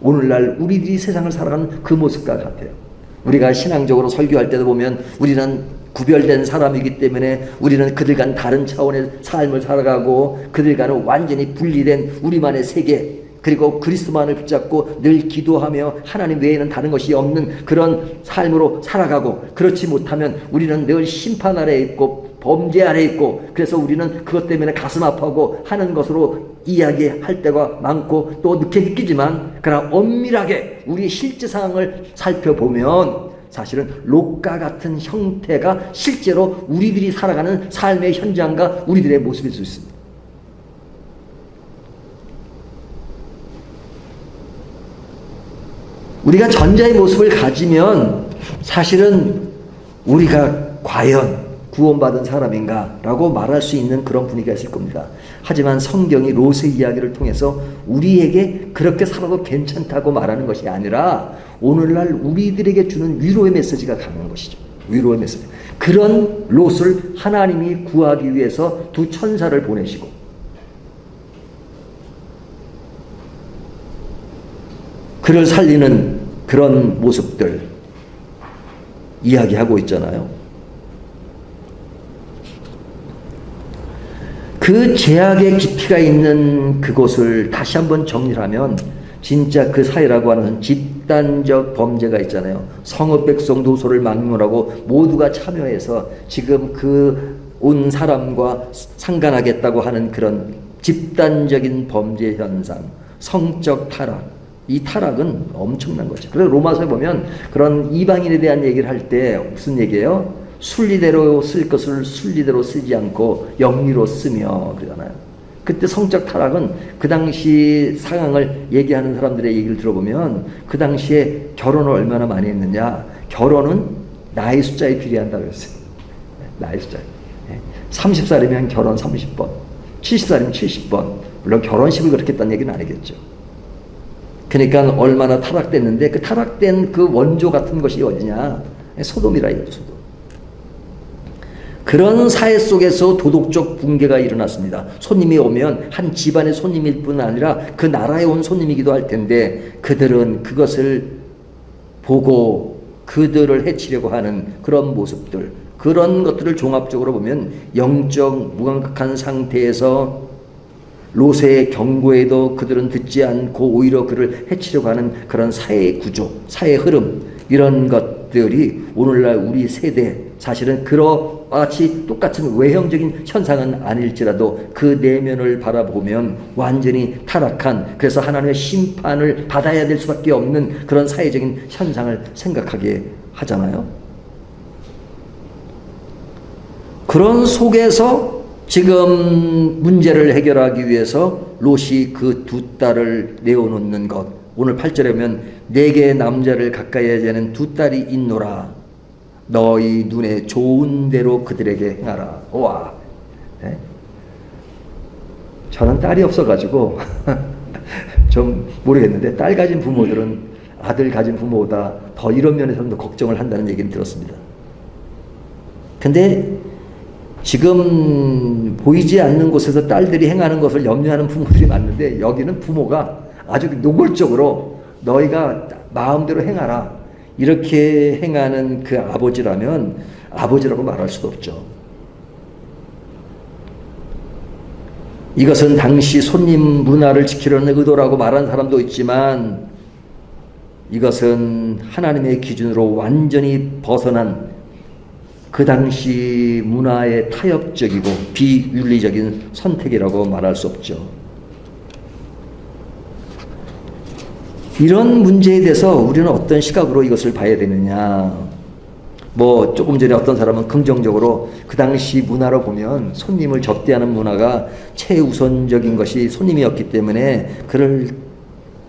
오늘날 우리들이 세상을 살아가는 그 모습과 같아요. 우리가 신앙적으로 설교할 때도 보면 우리는 구별된 사람이기 때문에 우리는 그들과는 다른 차원의 삶을 살아가고 그들과는 완전히 분리된 우리만의 세계 그리고 그리스도만을 붙잡고 늘 기도하며 하나님 외에는 다른 것이 없는 그런 삶으로 살아가고 그렇지 못하면 우리는 늘 심판 아래에 있고 범죄 아래에 있고 그래서 우리는 그것 때문에 가슴 아파하고 하는 것으로 이야기할 때가 많고 또 느끼지만 그러나 엄밀하게 우리의 실제 상황을 살펴보면 사실은 롯과 같은 형태가 실제로 우리들이 살아가는 삶의 현장과 우리들의 모습일 수 있습니다. 우리가 전자의 모습을 가지면 사실은 우리가 과연 구원받은 사람인가 라고 말할 수 있는 그런 분위기가 있을 겁니다. 하지만 성경이 롯의 이야기를 통해서 우리에게 그렇게 살아도 괜찮다고 말하는 것이 아니라 오늘날 우리들에게 주는 위로의 메시지가 가는 것이죠. 위로의 메시지. 그런 롯을 하나님이 구하기 위해서 두 천사를 보내시고 그를 살리는 그런 모습들 이야기하고 있잖아요. 그 죄악의 깊이가 있는 그곳을 다시 한번 정리하면 진짜 그 사회라고 하는 집단적 범죄가 있잖아요. 성읍 백성 노소를 막론하고 모두가 참여해서 지금 그 온 사람과 상관하겠다고 하는 그런 집단적인 범죄 현상, 성적 타락. 이 타락은 엄청난 거죠. 그래서 로마서에 보면 그런 이방인에 대한 얘기를 할 때 무슨 얘기예요? 순리대로 쓸 것을 순리대로 쓰지 않고 영리로 쓰며 그러잖아요. 그때 성적 타락은 그 당시 상황을 얘기하는 사람들의 얘기를 들어보면 그 당시에 결혼을 얼마나 많이 했느냐. 결혼은 나이 숫자에 비례한다고 했어요. 나이 숫자. 30살이면 결혼 30번, 70살이면 70번. 물론 결혼식을 그렇게 했다는 얘기는 아니겠죠. 그러니까 얼마나 타락됐는데 그 타락된 그 원조 같은 것이 어디냐? 소돔이라 이거죠. 소돔. 그런 사회 속에서 도덕적 붕괴가 일어났습니다. 손님이 오면 한 집안의 손님일 뿐 아니라 그 나라에 온 손님이기도 할 텐데 그들은 그것을 보고 그들을 해치려고 하는 그런 모습들, 그런 것들을 종합적으로 보면 영적 무감각한 상태에서 롯의 경고에도 그들은 듣지 않고 오히려 그를 해치려고 하는 그런 사회의 구조, 사회의 흐름, 이런 것들이 오늘날 우리 세대, 사실은 그와 같이 똑같은 외형적인 현상은 아닐지라도 그 내면을 바라보면 완전히 타락한, 그래서 하나님의 심판을 받아야 될 수밖에 없는 그런 사회적인 현상을 생각하게 하잖아요. 그런 속에서 지금 문제를 해결하기 위해서 롯이 그 두 딸을 내어놓는 것, 오늘 8절에 보면 내게 남자를 가까이 하자는 두 딸이 있노라. 너희 눈에 좋은 대로 그들에게 행하라. 와, 네? 저는 딸이 없어가지고 좀 모르겠는데 딸 가진 부모들은 아들 가진 부모보다 더 이런 면에서는 더 걱정을 한다는 얘기를 들었습니다. 근데 지금 보이지 않는 곳에서 딸들이 행하는 것을 염려하는 부모들이 많은데 여기는 부모가 아주 노골적으로 너희가 마음대로 행하라 이렇게 행하는 그 아버지라면 아버지라고 말할 수도 없죠. 이것은 당시 손님 문화를 지키려는 의도라고 말하는 사람도 있지만 이것은 하나님의 기준으로 완전히 벗어난 그 당시 문화의 타협적이고 비윤리적인 선택이라고 말할 수 없죠. 이런 문제에 대해서 우리는 어떤 시각으로 이것을 봐야 되느냐. 뭐 조금 전에 어떤 사람은 긍정적으로 그 당시 문화로 보면 손님을 접대하는 문화가 최우선적인 것이 손님이었기 때문에 그를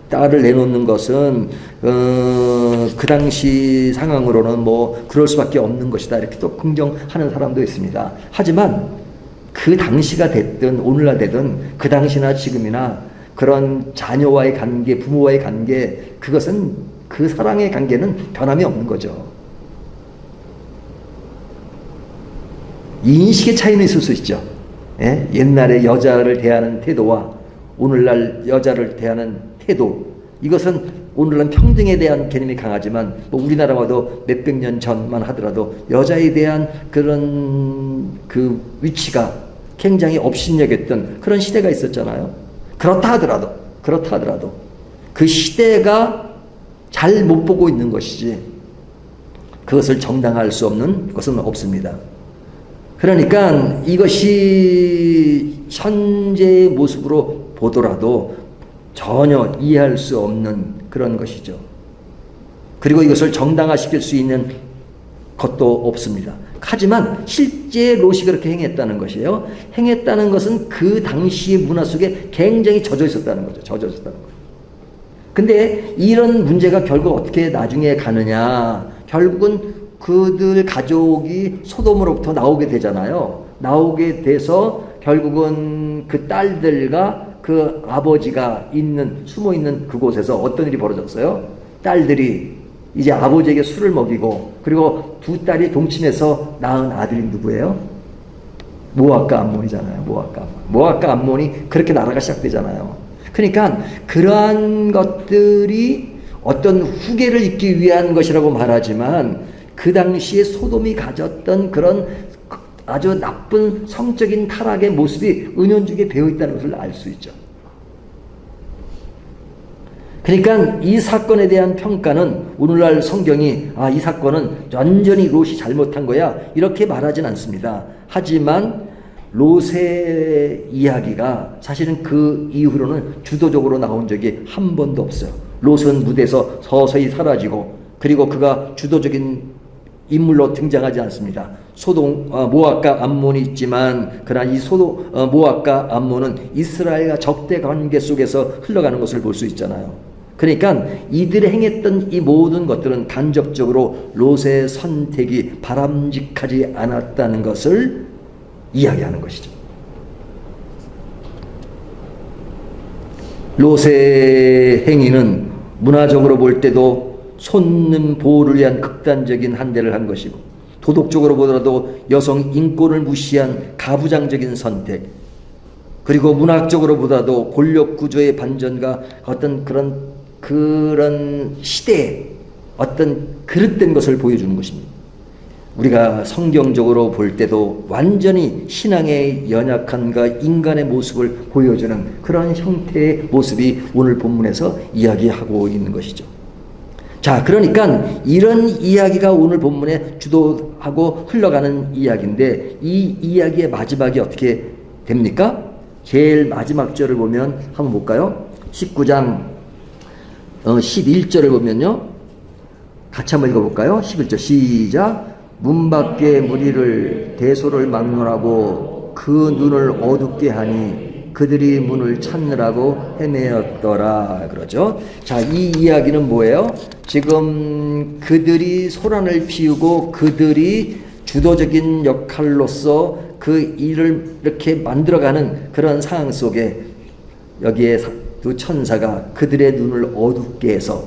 딸을 내놓는 것은 그 당시 상황으로는 뭐 그럴 수밖에 없는 것이다 이렇게 또 긍정하는 사람도 있습니다. 하지만 그 당시가 됐든 오늘날 되든 그 당시나 지금이나 그런 자녀와의 관계, 부모와의 관계, 그것은 그 사랑의 관계는 변함이 없는 거죠. 인식의 차이는 있을 수 있죠. 예? 옛날에 여자를 대하는 태도와 오늘날 여자를 대하는 태도, 이것은 오늘날 평등에 대한 개념이 강하지만 뭐 우리나라와도 몇백 년 전만 하더라도 여자에 대한 그런 그 위치가 굉장히 업신여겼던 그런 시대가 있었잖아요. 그렇다 하더라도 그 시대가 잘 못 보고 있는 것이지 그것을 정당화할 수 없는 것은 없습니다. 그러니까 이것이 현재의 모습으로 보더라도 전혀 이해할 수 없는 그런 것이죠. 그리고 이것을 정당화시킬 수 있는 것도 없습니다. 하지만 실제 롯이 그렇게 행했다는 것이에요. 행했다는 것은 그 당시 문화 속에 굉장히 젖어 있었다는 거죠. 젖어 있었다는 거예요. 근데 이런 문제가 결국 어떻게 나중에 가느냐. 결국은 그들 가족이 소돔으로부터 나오게 되잖아요. 나오게 돼서 결국은 그 딸들과 그 아버지가 숨어 있는 그곳에서 어떤 일이 벌어졌어요? 딸들이 이제 아버지에게 술을 먹이고 그리고 두 딸이 동침해서 낳은 아들이 누구예요? 모압과 암몬이잖아요. 모압과 암몬이 그렇게 나라가 시작되잖아요. 그러니까 그러한 것들이 어떤 후계를 잇기 위한 것이라고 말하지만 그 당시에 소돔이 가졌던 그런 아주 나쁜 성적인 타락의 모습이 은연중에 배어있다는 것을 알 수 있죠. 그러니까 이 사건에 대한 평가는 오늘날 성경이 이 사건은 완전히 롯이 잘못한 거야 이렇게 말하진 않습니다. 하지만 롯의 이야기가 사실은 그 이후로는 주도적으로 나온 적이 한 번도 없어요. 롯은 무대에서 서서히 사라지고 그리고 그가 주도적인 인물로 등장하지 않습니다. 모압과 암몬이 있지만 그러나 이 모압과 암몬은 이스라엘과 적대 관계 속에서 흘러가는 것을 볼 수 있잖아요. 그러니까 이들이 행했던 이 모든 것들은 간접적으로 롯의 선택이 바람직하지 않았다는 것을 이야기하는 것이죠. 롯의 행위는 문화적으로 볼 때도 손님 보호를 위한 극단적인 한대를 한 것이고, 도덕적으로 보더라도 여성 인권을 무시한 가부장적인 선택, 그리고 문학적으로 보더라도 권력 구조의 반전과 어떤 그런 시대의 어떤 그릇된 것을 보여주는 것입니다. 우리가 성경적으로 볼 때도 완전히 신앙의 연약함과 인간의 모습을 보여주는 그런 형태의 모습이 오늘 본문에서 이야기하고 있는 것이죠. 자, 그러니까 이런 이야기가 오늘 본문에 주도하고 흘러가는 이야기인데, 이 이야기의 마지막이 어떻게 됩니까? 제일 마지막 절을 보면 한번 볼까요? 19장 11절을 보면요, 같이 한번 읽어볼까요? 11절 시작. 문 밖에 무리를 대소를 막론하고 그 눈을 어둡게 하니 그들이 문을 찾느라고 헤매었더라. 그러죠. 자, 이 이야기는 뭐예요? 지금 그들이 소란을 피우고 그들이 주도적인 역할로서 그 일을 이렇게 만들어가는 그런 상황 속에 여기에 두 천사가 그들의 눈을 어둡게 해서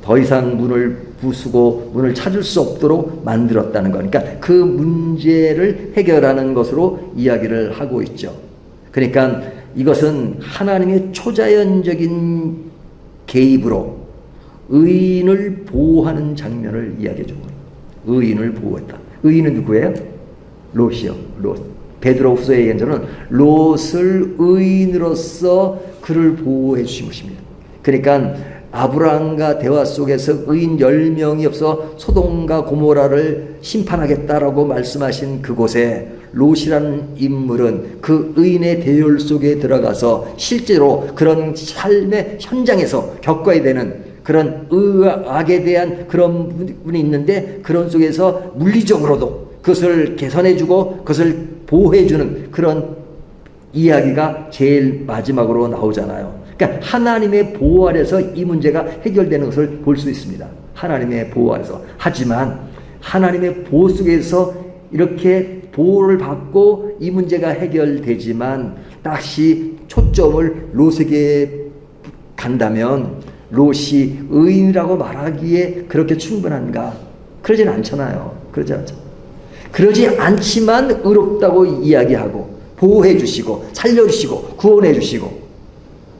더 이상 문을 부수고 문을 찾을 수 없도록 만들었다는 거니까 그 문제를 해결하는 것으로 이야기를 하고 있죠. 그러니까 이것은 하나님의 초자연적인 개입으로 의인을 보호하는 장면을 이야기해 준 거예요. 의인을 보호했다. 의인은 누구예요? 롯이요. 롯. 베드로후서의 예언자는 롯을 의인으로서 그를 보호해 주신 것입니다. 그러니까 아브라함과 대화 속에서 의인 10명이 없어 소돔과 고모라를 심판하겠다라고 말씀하신 그곳에 롯이라는 인물은 그 의인의 대열 속에 들어가서 실제로 그런 삶의 현장에서 겪어야 되는 그런 의와 악에 대한 그런 부분이 있는데, 그런 속에서 물리적으로도 그것을 개선해주고 그것을 보호해주는 그런 이야기가 제일 마지막으로 나오잖아요. 그러니까 하나님의 보호 아래서 이 문제가 해결되는 것을 볼 수 있습니다. 하나님의 보호 아래서. 하지만 하나님의 보호 속에서 이렇게 보호를 받고 이 문제가 해결되지만 다시 초점을 롯에게 간다면 롯이 의인이라고 말하기에 그렇게 충분한가? 그러진 않잖아요. 그러지 않지만 의롭다고 이야기하고 보호해 주시고 살려주시고 구원해 주시고,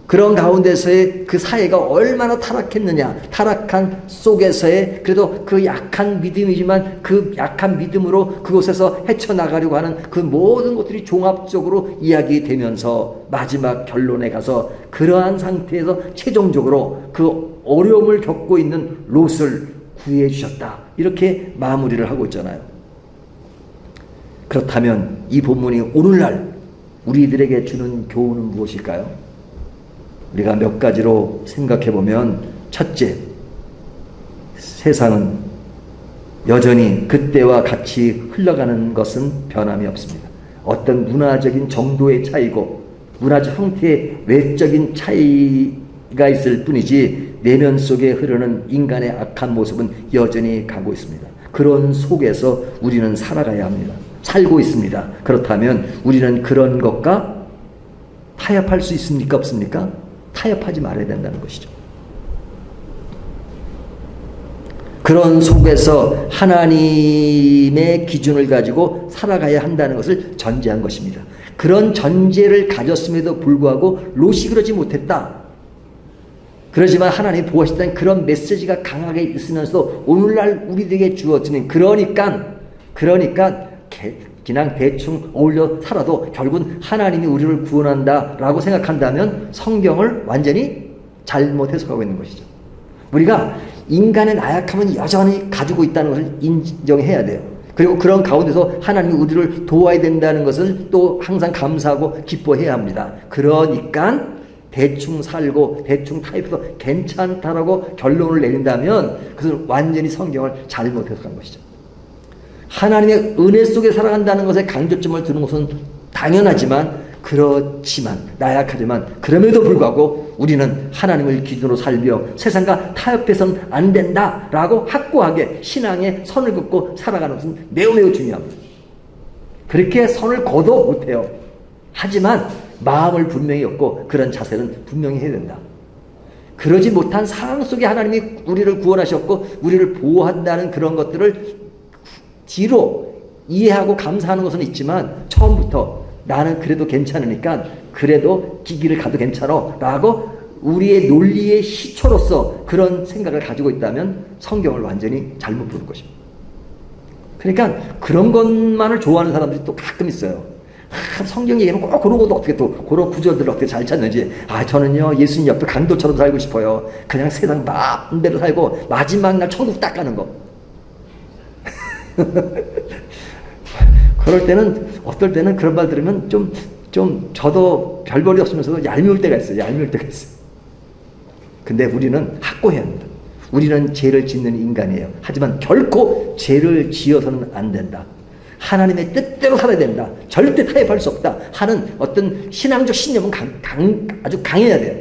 그런 가운데서의 그 사회가 얼마나 타락했느냐, 타락한 속에서의 그래도 그 약한 믿음이지만 그 약한 믿음으로 그곳에서 헤쳐나가려고 하는 그 모든 것들이 종합적으로 이야기되면서 마지막 결론에 가서 그러한 상태에서 최종적으로 그 어려움을 겪고 있는 롯을 구해 주셨다, 이렇게 마무리를 하고 있잖아요. 그렇다면 이 본문이 오늘날 우리들에게 주는 교훈은 무엇일까요? 우리가 몇 가지로 생각해 보면, 첫째, 세상은 여전히 그때와 같이 흘러가는 것은 변함이 없습니다. 어떤 문화적인 정도의 차이고 문화적 형태의 외적인 차이가 있을 뿐이지 내면 속에 흐르는 인간의 악한 모습은 여전히 가고 있습니다. 그런 속에서 우리는 살아가야 합니다. 살고 있습니다. 그렇다면 우리는 그런 것과 타협할 수 있습니까? 없습니까? 타협하지 말아야 된다는 것이죠. 그런 속에서 하나님의 기준을 가지고 살아가야 한다는 것을 전제한 것입니다. 그런 전제를 가졌음에도 불구하고 롯이 그러지 못했다. 그러지만 하나님이 보호하셨다는 그런 메시지가 강하게 있으면서도 오늘날 우리들에게 주어지는 그러니까 그냥 대충 어울려 살아도 결국은 하나님이 우리를 구원한다라고 생각한다면 성경을 완전히 잘못 해석하고 있는 것이죠. 우리가 인간의 나약함은 여전히 가지고 있다는 것을 인정해야 돼요. 그리고 그런 가운데서 하나님이 우리를 도와야 된다는 것을 또 항상 감사하고 기뻐해야 합니다. 그러니까 대충 살고 대충 타입해서 괜찮다라고 결론을 내린다면 그것은 완전히 성경을 잘못 해석한 것이죠. 하나님의 은혜 속에 살아간다는 것에 강조점을 두는 것은 당연하지만, 그렇지만, 나약하지만 그럼에도 불구하고 우리는 하나님을 기준으로 살며 세상과 타협해서는 안 된다라고 확고하게 신앙의 선을 긋고 살아가는 것은 매우 매우 중요합니다. 그렇게 선을 걷어 못해요. 하지만 마음을 분명히 얻고 그런 자세는 분명히 해야 된다. 그러지 못한 상황 속에 하나님이 우리를 구원하셨고 우리를 보호한다는 그런 것들을 뒤로 이해하고 감사하는 것은 있지만, 처음부터 나는 그래도 괜찮으니까 그래도 기기를 가도 괜찮아 라고 우리의 논리의 시초로서 그런 생각을 가지고 있다면 성경을 완전히 잘못 보는 것입니다. 그러니까 그런 것만을 좋아하는 사람들이 또 가끔 있어요. 성경 얘기는 꼭 그런 것도 어떻게 또 그런 구절들을 어떻게 잘 찾는지. 저는요 예수님 옆에 강도처럼 살고 싶어요. 그냥 세상 마음대로 살고 마지막 날 천국 딱 가는 거. 그럴 때는, 어떨 때는 그런 말 들으면 좀 저도 별볼이 없으면서도 얄미울 때가 있어요. 근데 우리는 확고해야 합니다. 우리는 죄를 짓는 인간이에요. 하지만 결코 죄를 지어서는 안 된다. 하나님의 뜻대로 살아야 된다. 절대 타협할 수 없다 하는 어떤 신앙적 신념은 아주 강해야 돼요.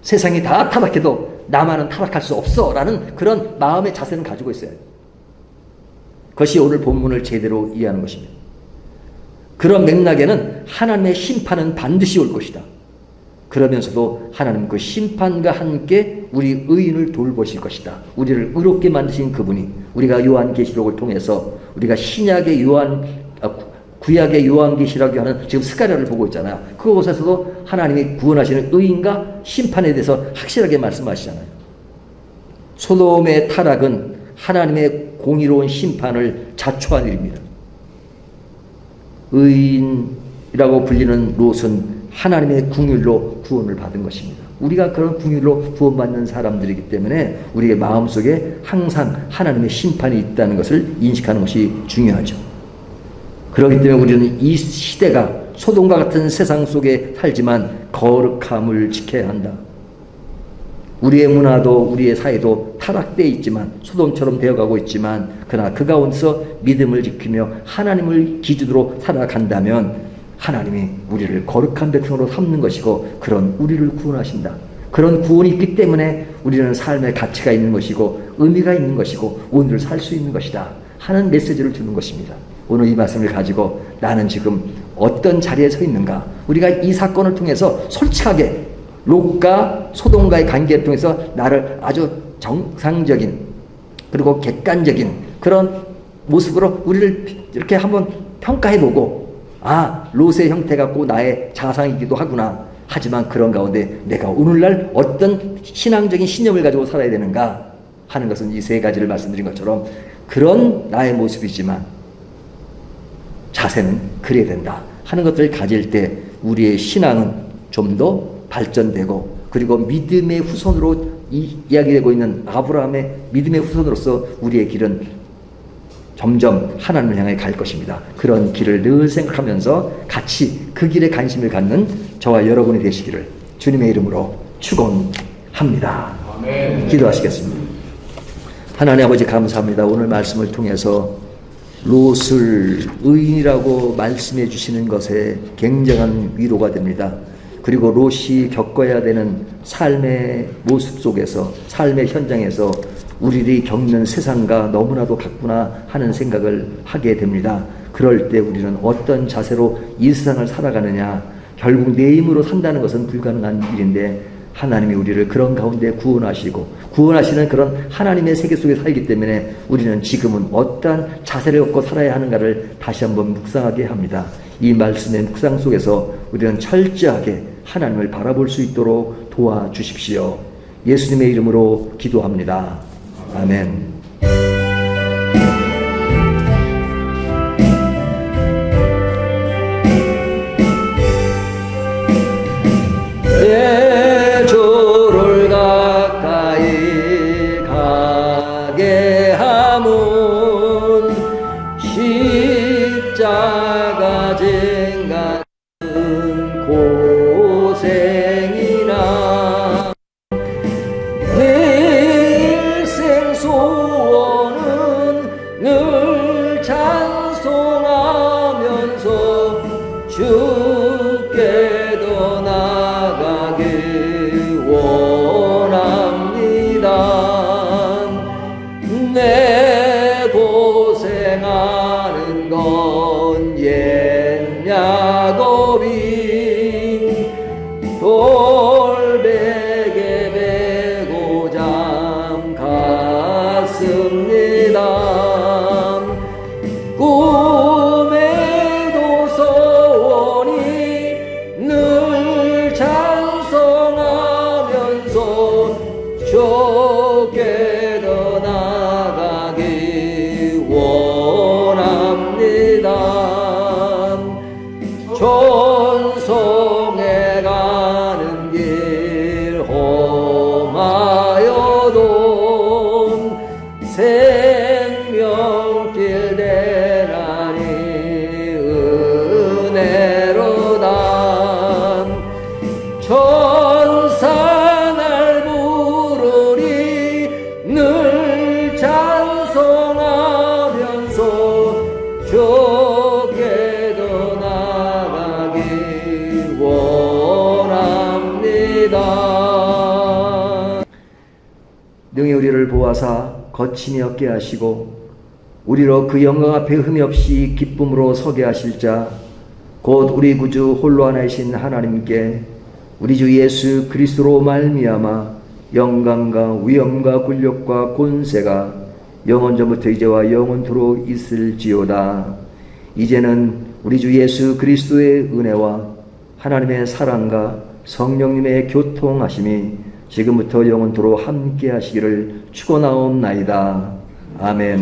세상이 다 타락해도 나만은 타락할 수 없어 라는 그런 마음의 자세는 가지고 있어야 돼요. 그것이 오늘 본문을 제대로 이해하는 것입니다. 그런 맥락에는 하나님의 심판은 반드시 올 것이다. 그러면서도 하나님 그 심판과 함께 우리 의인을 돌보실 것이다. 우리를 의롭게 만드신 그분이, 우리가 요한계시록을 통해서 우리가 구약의 요한계시라고 하는 지금 스가랴를 보고 있잖아요. 그곳에서도 하나님이 구원하시는 의인과 심판에 대해서 확실하게 말씀하시잖아요. 소돔의 타락은 하나님의 공의로운 심판을 자초한 일입니다. 의인이라고 불리는 롯은 하나님의 궁율로 구원을 받은 것입니다. 우리가 그런 궁율로 구원받는 사람들이기 때문에 우리의 마음속에 항상 하나님의 심판이 있다는 것을 인식하는 것이 중요하죠. 그렇기 때문에 우리는 이 시대가 소돔과 같은 세상 속에 살지만 거룩함을 지켜야 한다. 우리의 문화도 우리의 사회도 타락되어 있지만, 소돔처럼 되어가고 있지만, 그러나 그 가운데서 믿음을 지키며 하나님을 기준으로 살아간다면 하나님이 우리를 거룩한 백성으로 삼는 것이고, 그런 우리를 구원하신다. 그런 구원이 있기 때문에 우리는 삶의 가치가 있는 것이고 의미가 있는 것이고 오늘을 살 수 있는 것이다 하는 메시지를 주는 것입니다. 오늘 이 말씀을 가지고 나는 지금 어떤 자리에 서 있는가, 우리가 이 사건을 통해서 솔직하게 롯과 소돔과의 관계를 통해서 나를 아주 정상적인 그리고 객관적인 그런 모습으로 우리를 이렇게 한번 평가해보고, 롯의 형태 갖고 나의 자상이기도 하구나. 하지만 그런 가운데 내가 오늘날 어떤 신앙적인 신념을 가지고 살아야 되는가 하는 것은 이 세 가지를 말씀드린 것처럼 그런 나의 모습이지만 자세는 그래야 된다 하는 것들을 가질 때 우리의 신앙은 좀 더 발전되고, 그리고 믿음의 후손으로 이야기되고 있는 아브라함의 믿음의 후손으로서 우리의 길은 점점 하나님을 향해 갈 것입니다. 그런 길을 늘 생각하면서 같이 그 길에 관심을 갖는 저와 여러분이 되시기를 주님의 이름으로 축원합니다. 아멘. 기도하시겠습니다. 하나님 아버지 감사합니다. 오늘 말씀을 통해서 롯을 의인이라고 말씀해 주시는 것에 굉장한 위로가 됩니다. 그리고 롯이 겪어야 되는 삶의 모습 속에서, 삶의 현장에서 우리들이 겪는 세상과 너무나도 같구나 하는 생각을 하게 됩니다. 그럴 때 우리는 어떤 자세로 이 세상을 살아가느냐, 결국 내 힘으로 산다는 것은 불가능한 일인데 하나님이 우리를 그런 가운데 구원하시고 구원하시는 그런 하나님의 세계 속에 살기 때문에 우리는 지금은 어떠한 자세를 갖고 살아야 하는가를 다시 한번 묵상하게 합니다. 이 말씀의 묵상 속에서 우리는 철저하게 하나님을 바라볼 수 있도록 도와주십시오. 예수님의 이름으로 기도합니다. 아멘. 내 주를 가까이 가게 하문 낮은 가는 고생이나 내 일생 소원은 늘 찬송하면서 주께 더 나가길 원합니다. 내 고생하는 건 옛 야곱이 돌베개 베고 잠 갔습니다. 꿈에도 소원이 늘 찬송하면서 좋게 더 나가기 원합니다. 전성에 가는 길 험하여도 생명길 대라니 은혜로다. 천사 날 부르리 늘 찬송하면서 좋게 더 나가길 원합니다. 능히 우리를 보아사 거침이 없게 하시고 우리로 그 영광 앞에 흠이 없이 기쁨으로 서게 하실 자 곧 우리 구주 홀로 하나이신 하나님께 우리 주 예수 그리스도로 말미암아 영광과 위엄과 굴력과 권세가 영원전부터 이제와 영원토록 있을지어다. 이제는 우리 주 예수 그리스도의 은혜와 하나님의 사랑과 성령님의 교통하심이 지금부터 영원토록 함께 하시기를 축원하옵나이다. 아멘.